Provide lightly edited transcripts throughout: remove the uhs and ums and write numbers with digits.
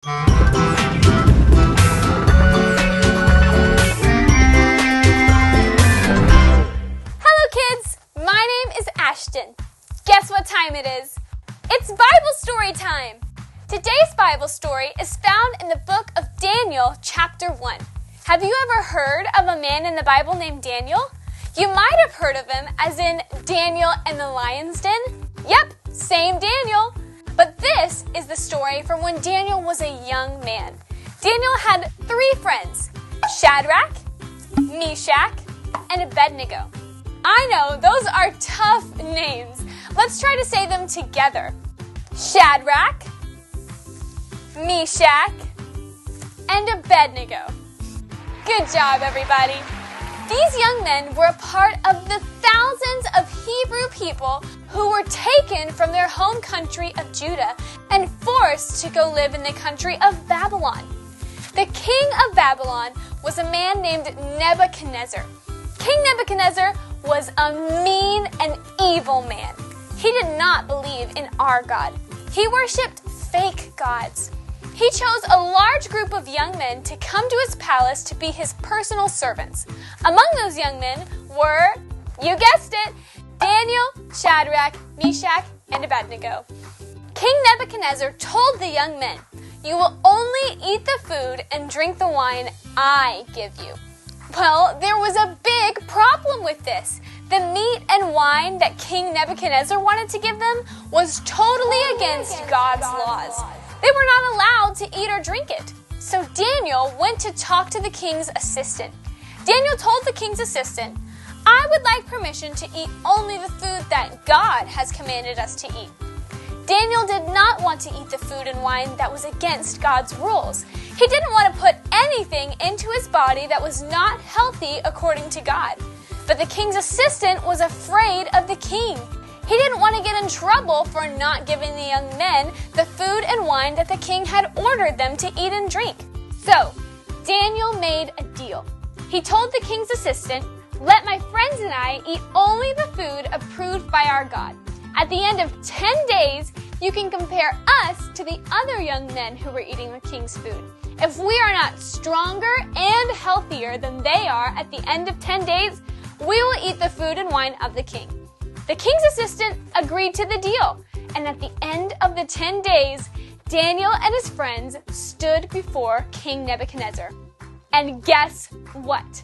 Hello kids, my name is Ashton. Guess what time it is? It's Bible story time! Today's Bible story is found in the book of Daniel, chapter 1. Have you ever heard of a man in the Bible named Daniel? You might have heard of him as in Daniel and the Lion's Den. Yep, same Daniel. But this is the story from when Daniel was a young man. Daniel had 3 friends, Shadrach, Meshach, and Abednego. I know, those are tough names. Let's try to say them together. Shadrach, Meshach, and Abednego. Good job, everybody. These young men were a part of the thousands of Hebrew people who were taken from their home country of Judah and forced to go live in the country of Babylon. The king of Babylon was a man named Nebuchadnezzar. King Nebuchadnezzar was a mean and evil man. He did not believe in our God. He worshipped fake gods. He chose a large group of young men to come to his palace to be his personal servants. Among those young men were, you guessed it, Daniel, Shadrach, Meshach, and Abednego. King Nebuchadnezzar told the young men, "You will only eat the food and drink the wine I give you." Well, there was a big problem with this. The meat and wine that King Nebuchadnezzar wanted to give them was totally against God's laws. They were not allowed to eat or drink it. So Daniel went to talk to the king's assistant. Daniel told the king's assistant, "I would like permission to eat only the food that God has commanded us to eat." Daniel did not want to eat the food and wine that was against God's rules. He didn't want to put anything into his body that was not healthy according to God. But the king's assistant was afraid of the king. He didn't want to get in trouble for not giving the young men the food and wine that the king had ordered them to eat and drink. So, Daniel made a deal. He told the king's assistant, "Let my friends and I eat only the food approved by our God. At the end of 10 days, you can compare us to the other young men who were eating the king's food. If we are not stronger and healthier than they are at the end of 10 days, we will eat the food and wine of the king." The king's assistant agreed to the deal, and at the end of the 10 days, Daniel and his friends stood before King Nebuchadnezzar. And guess what?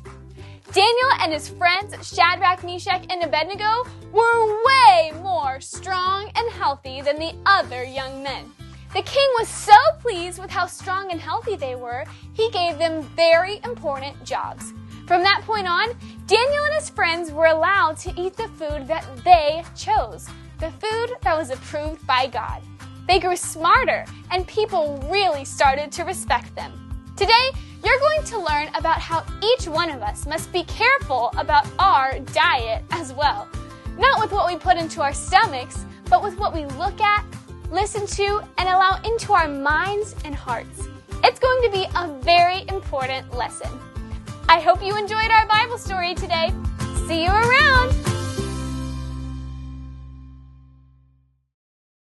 Daniel and his friends, Shadrach, Meshach, and Abednego, were way more strong and healthy than the other young men. The king was so pleased with how strong and healthy they were, he gave them very important jobs. From that point on, Daniel and his friends were allowed to eat the food that they chose, the food that was approved by God. They grew smarter, and people really started to respect them. Today, you're going to learn about how each one of us must be careful about our diet as well. Not with what we put into our stomachs, but with what we look at, listen to, and allow into our minds and hearts. It's going to be a very important lesson. I hope you enjoyed our Bible story today. See you around!